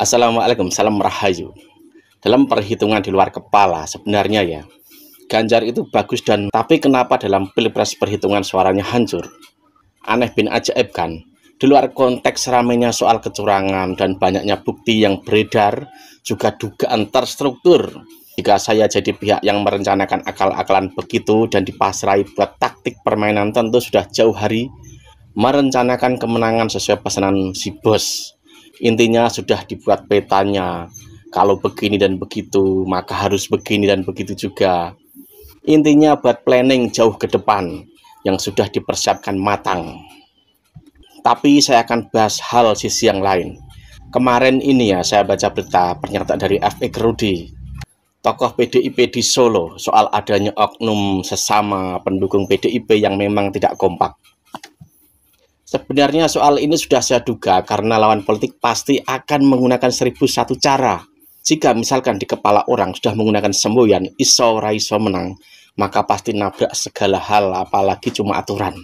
Assalamualaikum, salam rahayu. Dalam perhitungan di luar kepala, sebenarnya ya, Ganjar itu bagus tapi kenapa dalam pilpres perhitungan suaranya hancur? Aneh bin ajaib kan? Di luar konteks ramainya soal kecurangan dan banyaknya bukti yang beredar, juga dugaan terstruktur. Jika saya jadi pihak yang merencanakan akal-akalan begitu dan dipasrai buat taktik permainan, tentu sudah jauh hari merencanakan kemenangan sesuai pesanan si bos. Intinya sudah dibuat petanya. Kalau begini dan begitu, maka harus begini dan begitu juga. Intinya buat planning jauh ke depan yang sudah dipersiapkan matang. Tapi saya akan bahas hal sisi yang lain. Kemarin ini ya, saya baca berita pernyataan dari F.X. Rudi, tokoh PDIP di Solo, soal adanya oknum sesama pendukung PDIP yang memang tidak kompak. Sebenarnya soal ini sudah saya duga karena lawan politik pasti akan menggunakan 1001 cara. Jika misalkan di kepala orang sudah menggunakan semboyan iso raiso menang, maka pasti nabrak segala hal, apalagi cuma aturan.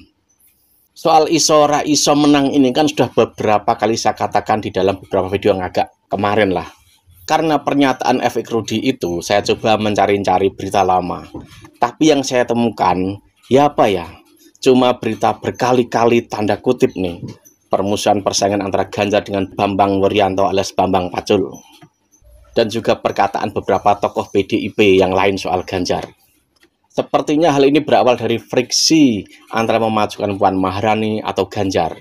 Soal iso raiso menang ini kan sudah beberapa kali saya katakan di dalam beberapa video yang agak kemarin lah. Karena pernyataan F.X. Rudi itu, saya coba mencari-cari berita lama. Tapi yang saya temukan, ya apa ya? Cuma berita berkali-kali tanda kutip nih, permusuhan persaingan antara Ganjar dengan Bambang Wuryanto alias Bambang Pacul. Dan juga perkataan beberapa tokoh PDIP yang lain soal Ganjar. Sepertinya hal ini berawal dari friksi antara memajukan Puan Maharani atau Ganjar.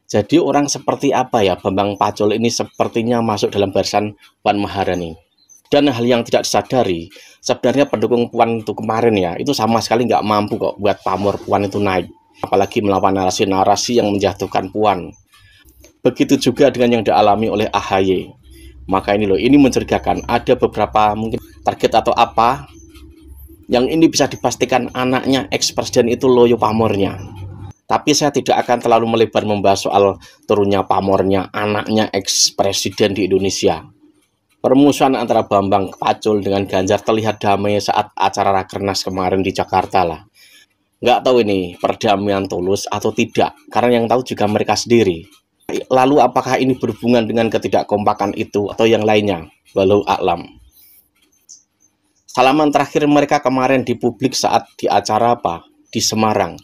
Jadi orang seperti apa ya Bambang Pacul ini sepertinya masuk dalam barisan Puan Maharani. Dan hal yang tidak disadari, sebenarnya pendukung Puan itu kemarin ya, itu sama sekali nggak mampu kok buat pamor Puan itu naik. Apalagi melawan narasi-narasi yang menjatuhkan Puan. Begitu juga dengan yang dialami oleh AHY. Maka ini loh, ini mencurigakan. Ada beberapa mungkin target atau apa, yang ini bisa dipastikan anaknya ex-presiden itu loyo pamornya. Tapi saya tidak akan terlalu melebar membahas soal turunnya pamornya anaknya ex-presiden di Indonesia. Permusuhan antara Bambang Pacul dengan Ganjar terlihat damai saat acara Rakernas kemarin di Jakarta lah. Nggak tahu ini perdamaian tulus atau tidak, karena yang tahu juga mereka sendiri. Lalu apakah ini berhubungan dengan ketidakkompakan itu atau yang lainnya? Walau a'lam. Salaman terakhir mereka kemarin di publik saat di acara apa? Di Semarang.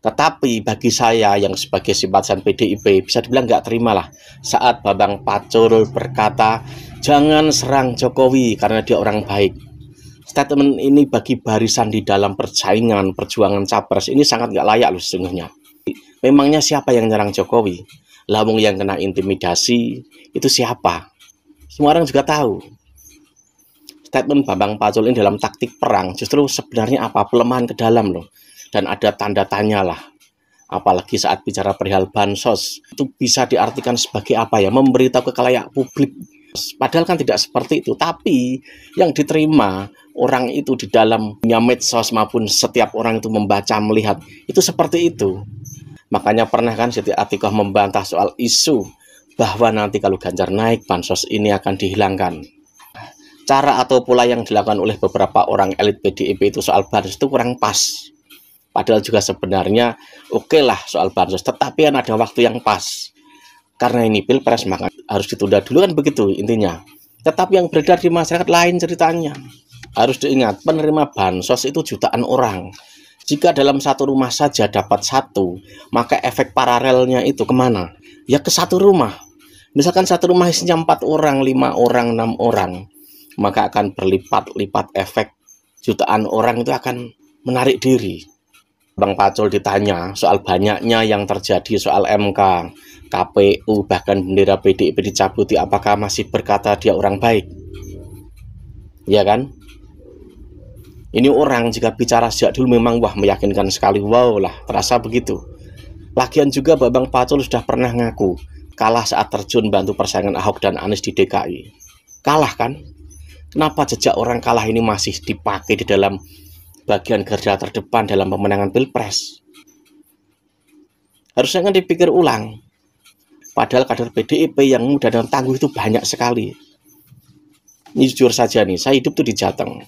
Tetapi bagi saya yang sebagai simpatisan PDIP bisa dibilang nggak terimalah saat Bambang Pacul berkata jangan serang Jokowi karena dia orang baik. Statement ini bagi barisan di dalam persaingan perjuangan capres ini sangat nggak layak loh sesungguhnya. Memangnya siapa yang nyerang Jokowi? Lawung yang kena intimidasi itu siapa? Semua orang juga tahu. Statement Bambang Pacul ini dalam taktik perang justru sebenarnya apa? Pelemahan ke dalam loh. Dan ada tanda tanya lah. Apalagi saat bicara perihal bansos, itu bisa diartikan sebagai apa ya? Memberitahu ke khalayak publik. Padahal kan tidak seperti itu. Tapi yang diterima orang itu di dalam medsos maupun setiap orang itu membaca, melihat, itu seperti itu. Makanya pernah kan Siti Atikoh membantah soal isu bahwa nanti kalau Ganjar naik, bansos ini akan dihilangkan. Cara atau pola yang dilakukan oleh beberapa orang elit PDIP itu soal bansos itu kurang pas. Padahal juga sebenarnya oke lah soal bansos, tetapi kan ada waktu yang pas. Karena ini pilpres maka harus ditunda dulu kan begitu intinya. Tetapi yang beredar di masyarakat lain ceritanya. Harus diingat penerima bansos itu jutaan orang. Jika dalam satu rumah saja dapat satu, maka efek paralelnya itu kemana? Ya ke satu rumah. Misalkan satu rumah isinya 4 orang, 5 orang, 6 orang, maka akan berlipat-lipat efek. Jutaan orang itu akan menarik diri. Bang Pacul ditanya soal banyaknya yang terjadi soal MK, KPU, bahkan bendera PDIP dicabuti, apakah masih berkata dia orang baik? Ya kan? Ini orang jika bicara sejak dulu memang wah meyakinkan sekali, wow lah, terasa begitu. Lagian juga Bambang Pacul sudah pernah ngaku kalah saat terjun bantu persaingan Ahok dan Anies di DKI. Kalah kan? Kenapa jejak orang kalah ini masih dipakai di dalam bagian garda terdepan dalam pemenangan pilpres? Harusnya kan dipikir ulang. Padahal kader PDIP yang muda dan tangguh itu banyak sekali. Ini jujur saja nih, saya hidup tuh di Jateng.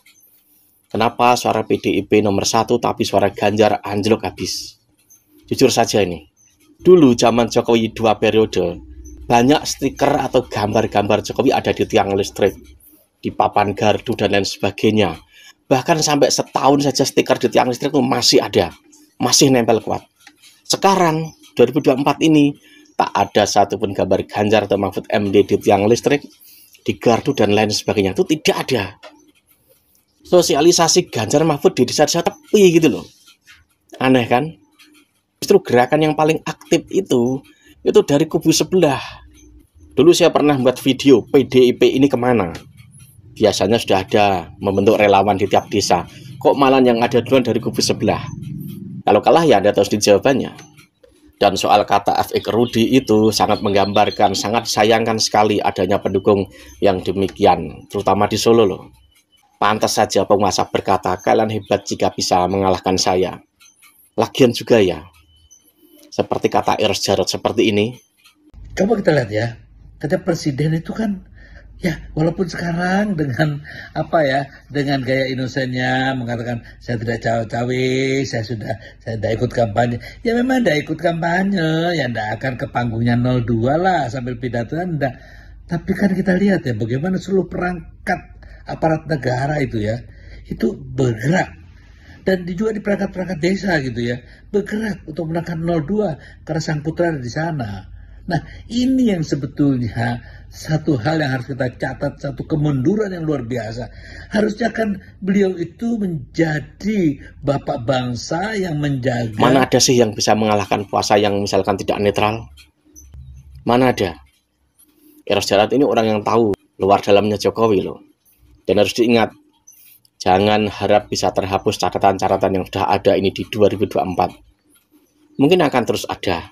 Kenapa suara PDIP nomor 1 tapi suara Ganjar anjlok habis? Jujur saja ini. Dulu zaman Jokowi 2 periode, banyak stiker atau gambar-gambar Jokowi ada di tiang listrik, di papan gardu dan lain sebagainya. Bahkan sampai setahun saja stiker di tiang listrik itu masih ada, masih nempel kuat. Sekarang 2024 ini tak ada satupun gambar Ganjar atau Mahfud MD di tiang listrik, di gardu dan lain sebagainya. Itu tidak ada. Sosialisasi Ganjar Mahfud di desa-desa tepi gitu loh. Aneh kan? Justru gerakan yang paling aktif itu dari kubu sebelah. Dulu saya pernah buat video PDIP ini kemana. Biasanya sudah ada membentuk relawan di tiap desa. Kok malah yang ada duluan dari kubu sebelah? Kalau kalah ya Anda tahu jawabannya. Dan soal kata F.X. Rudi itu sangat menggambarkan, sangat sayangkan sekali adanya pendukung yang demikian, terutama di Solo loh. Pantas saja penguasa berkata, kalian hebat jika bisa mengalahkan saya. Lagian juga ya, seperti kata Eros Jarot seperti ini. Coba kita lihat ya, kata presiden itu kan, ya walaupun sekarang dengan dengan gaya inosennya mengatakan saya tidak cawe-cawe, saya tidak ikut kampanye. Ya memang tidak ikut kampanye, ya tidak akan ke panggungnya 02 lah sambil pidato enggak. Tapi kan kita lihat ya bagaimana seluruh perangkat aparat negara itu ya, itu bergerak. Dan juga di perangkat-perangkat desa gitu ya, bergerak untuk menangkan 02 karena sang putra ada di sana. Nah ini yang sebetulnya satu hal yang harus kita catat, satu kemunduran yang luar biasa. Harusnya kan beliau itu menjadi bapak bangsa yang menjaga. Mana ada sih yang bisa mengalahkan puasa yang misalkan tidak netral? Mana ada? Eros Jarot ini orang yang tahu luar dalamnya Jokowi loh. Dan harus diingat, jangan harap bisa terhapus catatan-catatan yang sudah ada ini di 2024. Mungkin akan terus ada.